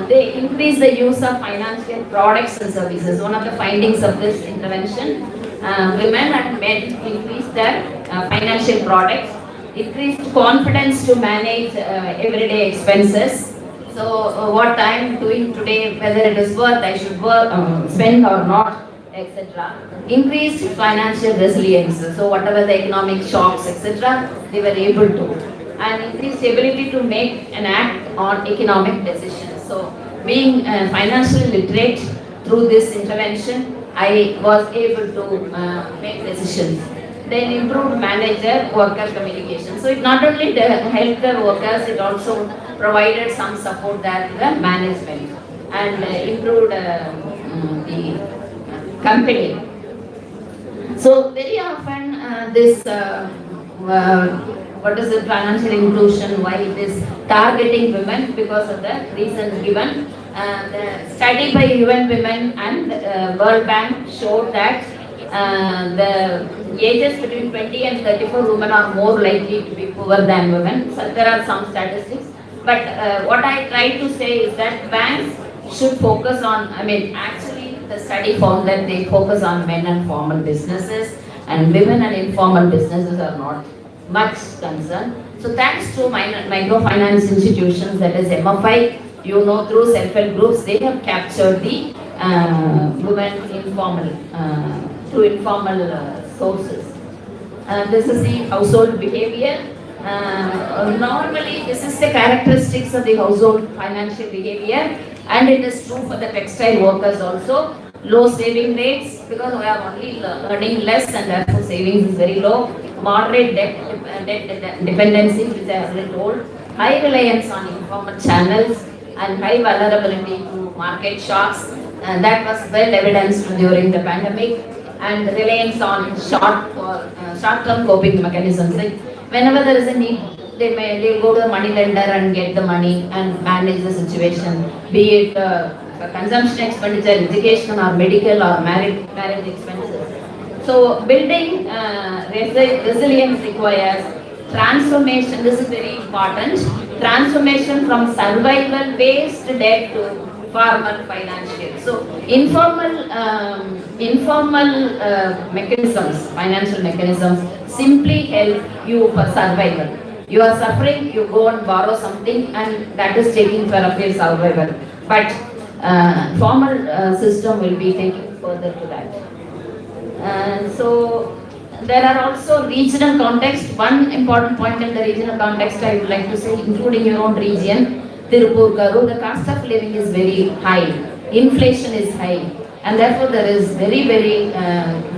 They increase the use of financial products and services. One of the findings of this intervention, women and men increase their financial products, increased confidence to manage everyday expenses. So what I am doing today, whether it is worth, I should work, spend or not, etc. Increased financial resilience. So whatever the economic shocks, etc., they were able to. And increased ability to make and act on economic decisions. So being financially literate through this intervention, I was able to make decisions. Then improved manager-worker communication. So it not only helped the workers, it also provided some support there to the management and improved the company. So very often what is the financial inclusion, why it is targeting women because of the reason given. The study by UN Women and World Bank showed that the ages between 20 and 34 women are more likely to be poor than women. So there are some statistics. But what I try to say is that banks should focus on, actually the study found that they focus on men and formal businesses, and women and informal businesses are not much concerned. So thanks to microfinance institutions, that is MFI, through self-help groups, they have captured the women informal, through informal sources. This is the household behavior. Normally, this is the characteristics of the household financial behavior, and it is true for the textile workers also. Low saving rates because we are only earning less and therefore savings is very low. Moderate debt dependency, which I already told. High reliance on informal channels and high vulnerability to market shocks. And that was well evidenced during the pandemic. And reliance on short-term coping mechanisms. Like whenever there is a need, they'll go to the money lender and get the money and manage the situation, be it consumption expenditure, education or medical or marriage expenses. So building resilience requires transformation. This is very important. Transformation from survival-based debt to formal financial. So informal mechanisms, financial mechanisms, simply help you for survival. You are suffering, you go and borrow something, and that is taking care of your survival. But formal system will be taking further to that. So there are also regional context. One important point in the regional context I would like to say, including your own region, Tirupur, Karur, the cost of living is very high. Inflation is high. And therefore there is very, very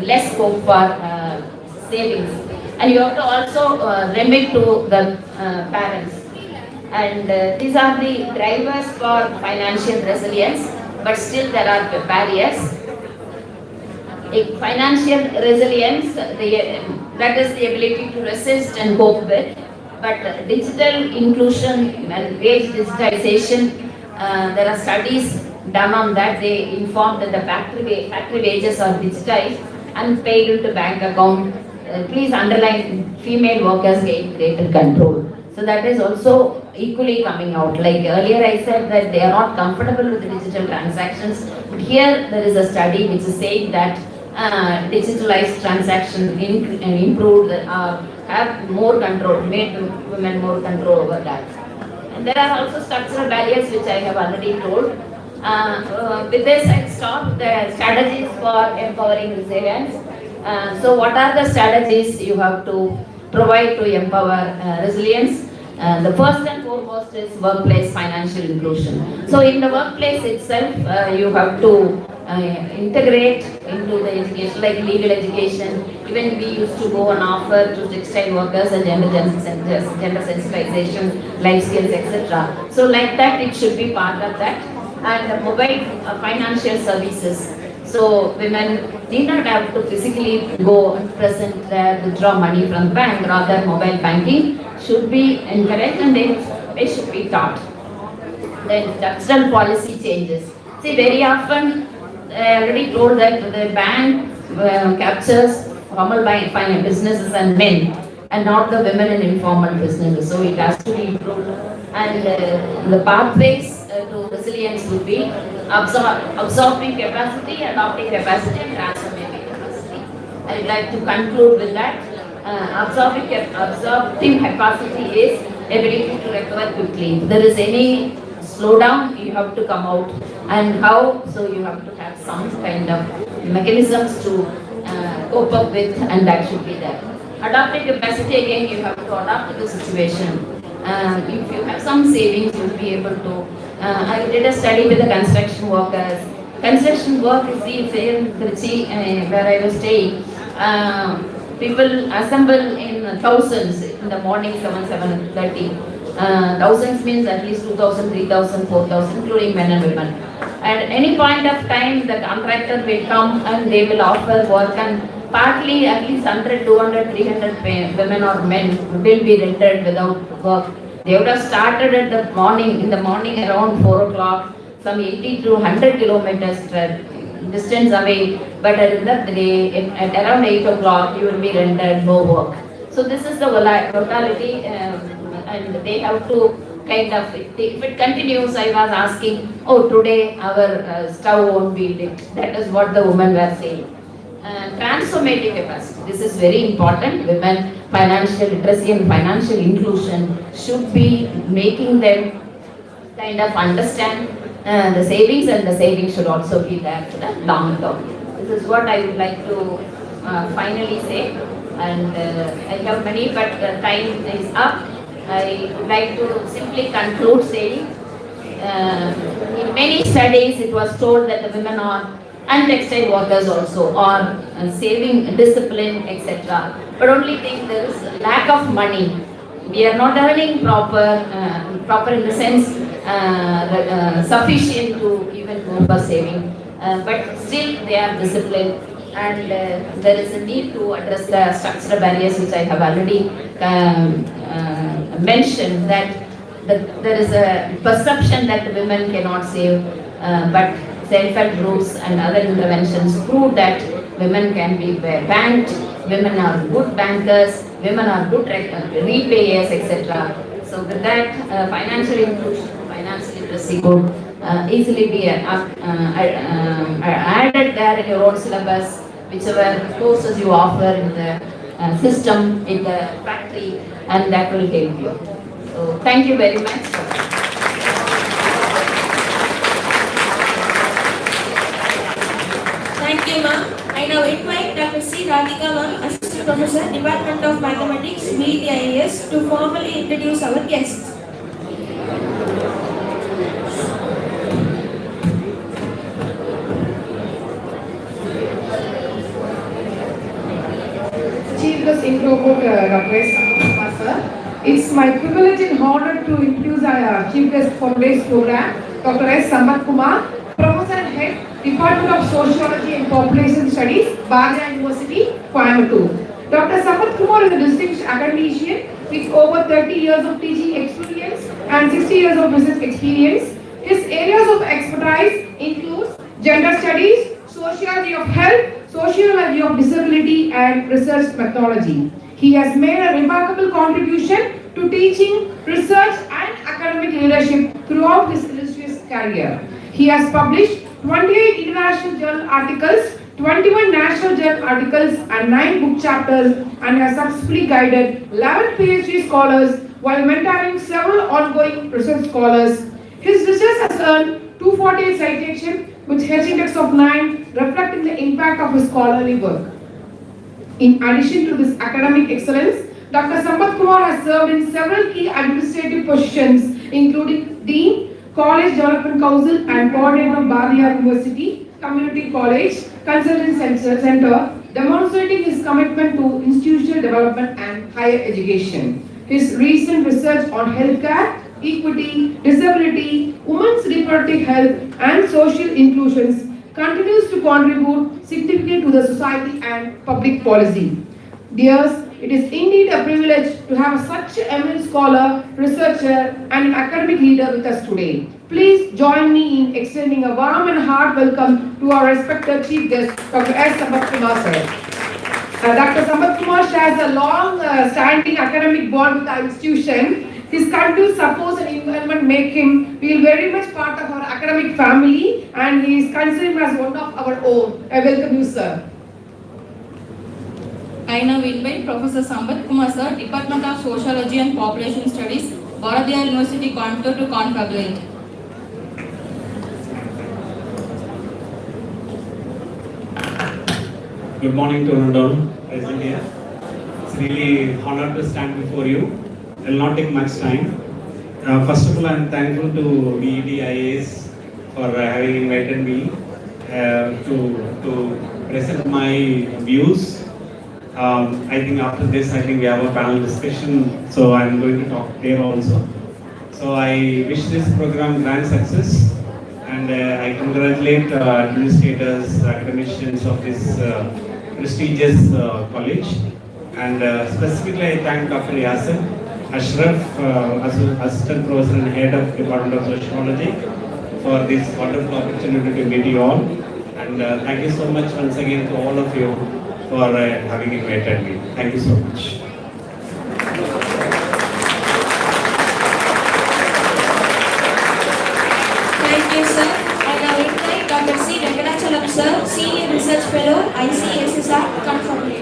less scope for savings. And you have to also remit to the parents. And these are the drivers for financial resilience, but still there are barriers. Financial resilience, that is the ability to resist and cope with. But digital inclusion and wage digitization, there are studies done on that. They inform that the factory wages are digitized and paid into bank account. Please underline, female workers gain greater control. So that is also equally coming out. Like earlier I said that they are not comfortable with the digital transactions. Here there is a study which is saying that digitalized transaction improved, have more control, made women more control over that. And there are also structural barriers which I have already told. With this I stop the strategies for empowering resilience. So what are the strategies you have to provide to empower resilience? The first and foremost is workplace financial inclusion. So in the workplace itself, you have to integrate into the education, like legal education. Even we used to go and offer to textile workers and gender sensitization, life skills, etc. So like that, it should be part of that. And mobile financial services. So women need not have to physically go and present there, withdraw money from the bank, rather mobile banking should be encouraged and they should be taught. Then structural policy changes. See, very often, I already told that the bank captures formal finance businesses and men, and not the women in informal businesses. So it has to be improved. And the pathways to resilience would be absorbing capacity, adopting capacity, and transforming capacity. I would like to conclude with that. Absorbing capacity is ability to recover quickly. If there is any slowdown, you have to come out. And how? So you have to have some kind of mechanisms to cope up with, and that should be there. Adapting capacity, again, you have to adapt to the situation. If you have some savings, you will be able to. I did a study with the construction workers. Construction work is here in Trichy, where I was staying. People assemble in thousands in the morning, 7:30. Thousands means at least 2,000, 3,000, 4,000, including men and women. At any point of time, the contractor will come and they will offer work, and partly at least 100, 200, 300 women or men will be rendered without work. They would have started at the morning, in the morning around 4 o'clock, some 80 to 100 kilometers distance away, but at the day, at around 8 o'clock, you will be rendered no work. So this is the volatility, and they have to kind of, if it continues, I was asking, oh, today our stove won't be lit. That is what the women were saying. Transformative capacity, this is very important. Women, financial literacy and financial inclusion should be making them kind of understand the savings, and the savings should also be there for the long term. This is what I would like to finally say. And I have many, but the time is up. I would like to simply conclude saying, in many studies it was told that the women are, and textile workers also, are saving discipline, etc. But only thing, there is lack of money. We are not earning proper in the sense sufficient to even go for saving. But still they are disciplined. And there is a need to address the structural barriers, which I have already mentioned, that there is a perception that women cannot save, but self-help groups and other interventions prove that women can be banked, women are good bankers, women are good repayers, etc. So with that, financial inclusion, financial literacy could easily be added there in your own syllabus, whichever courses you offer in the system, in the factory, and that will help you. So thank you very much. Thank you, ma'am. I now invite Dr. C. Radhika, ma'am, Assistant Professor, Department of Mathematics, Media IAS, to formally introduce our guests. Chiefless intro book, Dr. S. Sir. It's my privilege and honor to introduce our chief guest for today's program, Dr. S. Sampath Kumar, Professor and Head, Department of Sociology and Population Studies, Bharatiya University, Coimbatore. Dr. Sampath Kumar is a distinguished academician with over 30 years of teaching experience and 60 years of research experience. His areas of expertise include gender studies, sociology of health, sociology of disability, and research methodology. He has made a remarkable contribution to teaching, research, and academic leadership throughout his illustrious career. He has published 28 international journal articles, 21 national journal articles, and 9 book chapters, and has successfully guided 11 PhD scholars while mentoring several ongoing research scholars. His research has earned 248 citations with H index of 9, reflecting the impact of his scholarly work. In addition to this academic excellence, Dr. Sampath Kumar has served in several key administrative positions, including Dean, College Development Council, and Coordinator of Bharatiya University, Community College, Consultant Center, demonstrating his commitment to institutional development and higher education. His recent research on healthcare, equity, disability, women's reproductive health, and social inclusions continues to contribute significantly to the society and public policy. Dears, it is indeed a privilege to have such an eminent scholar, researcher, and an academic leader with us today. Please join me in extending a warm and heart welcome to our respected chief guest, Dr. S. Sambat Kumar sir. Dr. Sambat Kumar shares a long-standing academic bond with our institution. His continued support and involvement make him feel very much part of our academic family, and he is considered as one of our own. I welcome you, sir. I now invite Professor Sambat Kumar sir, Department of Sociology and Population Studies, Bharathiar University, Coimbatore, to confabulate. Good morning to everyone present here. It's really honored to stand before you. It will not take much time. First of all, I am thankful to BED IAS for having invited me to present my views. I think after this, I think we have a panel discussion, so I am going to talk there also. So I wish this program grand success, and I congratulate administrators, academicians of this prestigious college, and specifically I thank Dr. Yasir Ashraf, Assistant Professor and Head of Department of Sociology, for this wonderful opportunity to meet you all, and thank you so much once again to all of you for having invited me. Thank you so much. Thank you, sir. I now invite Dr. C. Venkatachalam, sir, Senior Research Fellow, ICSSR, come forward.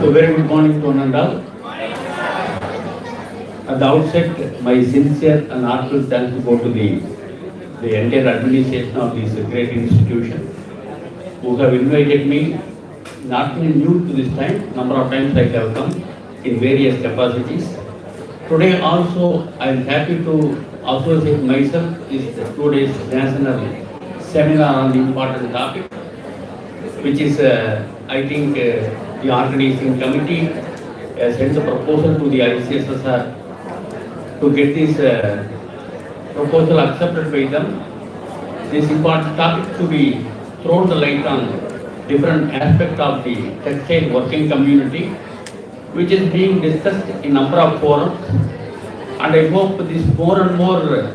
So very good morning to one and all. At the outset, my sincere and heartfelt thanks to go to the entire administration of this great institution, who have invited me, not only new to this time, number of times I have come in various capacities. Today also I am happy to associate myself with today's national seminar on the important topic, which is I think the organizing committee has sent a proposal to the ICSSR to get this proposal accepted by them. This important topic to be thrown the light on different aspects of the textile working community, which is being discussed in number of forums, and I hope this more and more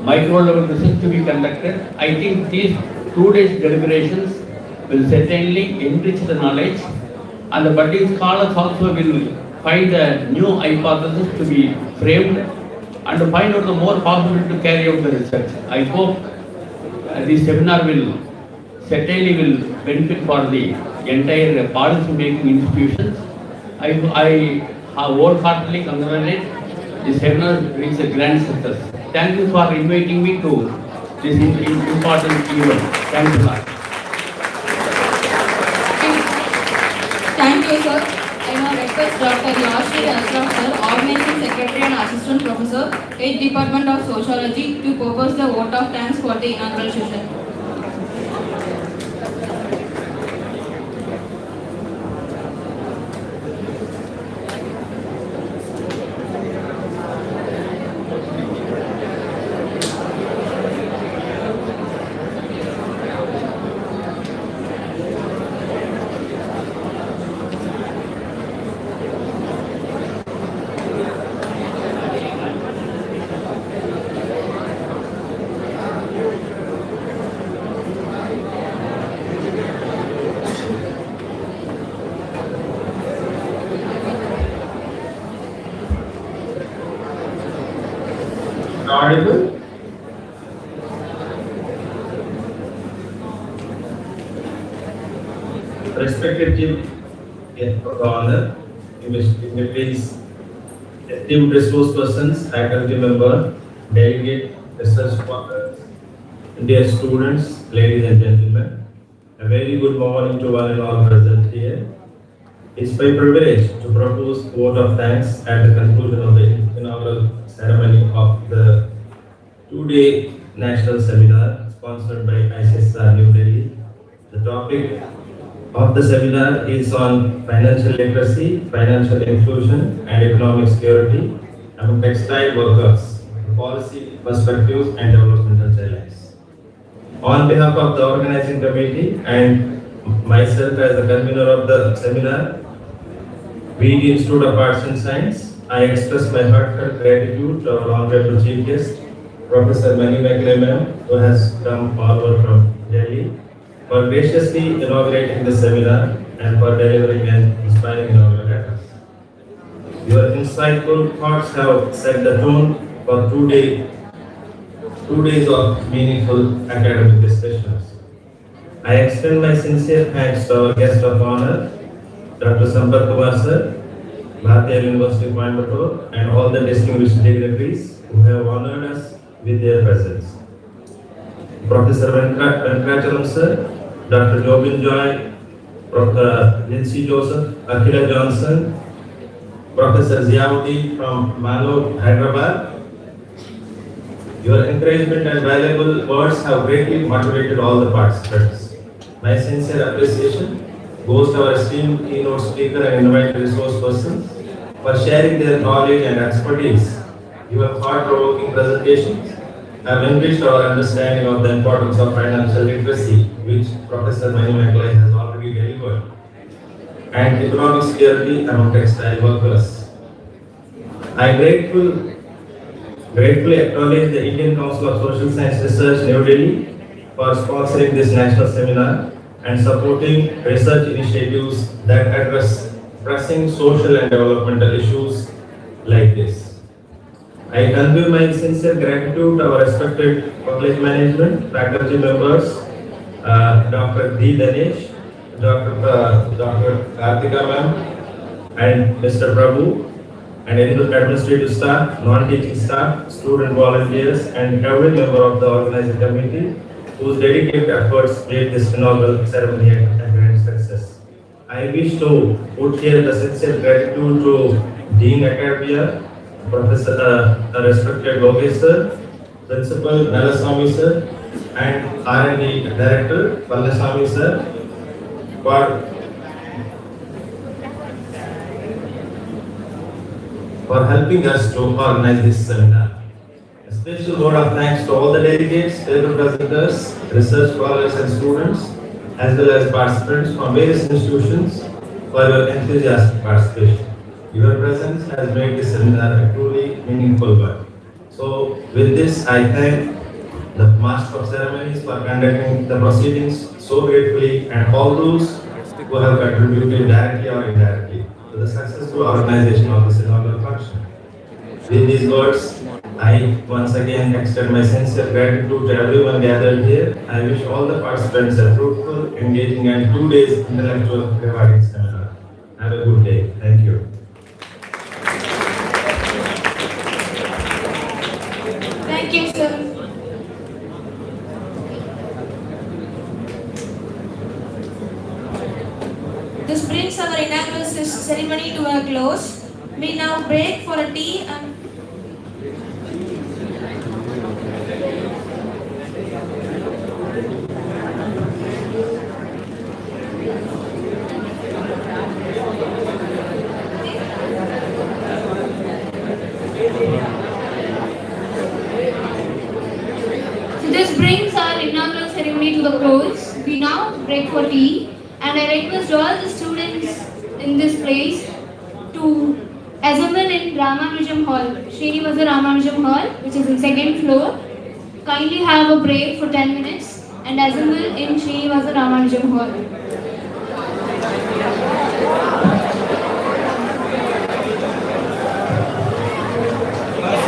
micro level research to be conducted. I think these 2 days deliberations will certainly enrich the knowledge, and the budding scholars also will find a new hypothesis to be framed and find out the more possibility to carry out the research. I hope this seminar will certainly benefit for the entire policy making institutions. I wholeheartedly congratulate this seminar reached a grand success. Thank you for inviting me to this important event. Thank you a lot. Thank you, sir. I now request Dr. Yasir Ashraf, sir, Organizing Secretary and Assistant Professor, Head Department of Sociology, to propose the vote of thanks for the inaugural session. Audible? Respected Chief Guest of Honor, dignitaries, esteemed resource persons, faculty member, delegate, research scholars, dear students, ladies and gentlemen, a very good morning to one and all present here. It's my privilege to propose vote of thanks at the conclusion of the inaugural ceremony of the two-day national seminar sponsored by ICSSR New Delhi. The topic of the seminar is on financial literacy, financial inclusion, and economic security among textile workers, policy perspectives and developmental challenges. On behalf of the organizing committee and myself as the convener of the seminar, VD Institute of Arts and Science, I express my heartfelt gratitude to our honorable chief guest, Professor Mani McLean, who has come all over from Delhi, for graciously inaugurating the seminar and for delivering an inspiring inaugural address. Your insightful thoughts have set the tone for 2 days of meaningful academic discussions. I extend my sincere thanks to our guest of honor, Dr. Sampath Kumar Sir, Bharatiya University Coimbatore, and all the distinguished dignitaries who have honored us with their presence. Professor Venkachalam Sir, Dr. Jobin Joy, Dr. Lindsay Joseph, Akila Johnson, Professor Ziauddin from Malo, Hyderabad. Your encouragement and valuable words have greatly motivated all the participants. My sincere appreciation goes to our esteemed keynote speaker and invited resource persons for sharing their knowledge and expertise. Your thought-provoking presentations have enriched our understanding of the importance of financial literacy, which Professor Mani McLean has already delivered, and economic security among textile workers. I gratefully acknowledge the Indian Council of Social Science Research, New Delhi, for sponsoring this national seminar and supporting research initiatives that address pressing social and developmental issues like this. I convey my sincere gratitude to our respected college management, faculty members, Dr. D. Danesh, Dr. Karthika ma'am, and Mr. Prabhu, and administrative staff, non-teaching staff, student volunteers, and every member of the organizing committee whose dedicated efforts made this inaugural ceremony a grand success. I wish to put here the sincere gratitude to Dean Academia, Professor respected Logesh Sir, Principal Nalaswamy Sir, and R&D Director Pallaswamy Sir for helping us to organize this seminar. A special word of thanks to all the delegates, paper presenters, research scholars and students, as well as participants from various institutions for your enthusiastic participation. Your presence has made this seminar a truly meaningful one. So with this, I thank the Master of Ceremonies for conducting the proceedings so gratefully and all those who have contributed directly or indirectly to the successful organization of this inaugural function. With these words, I once again extend my sincere gratitude to everyone gathered here. I wish all the participants a fruitful, engaging and 2 days intellectual rewarding seminar. Have a good day. Thank you. Thank you, sir. This brings our inaugural ceremony to a close. We now break for a tea and This brings our inaugural ceremony to the close. We now break for tea, and I request all the students in this place to assemble in Ramanujam Hall, Srinivasa Ramanujam Hall, which is in second floor. Kindly have a break for 10 minutes and assemble in Srinivasa Ramanujam Hall.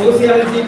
Sociology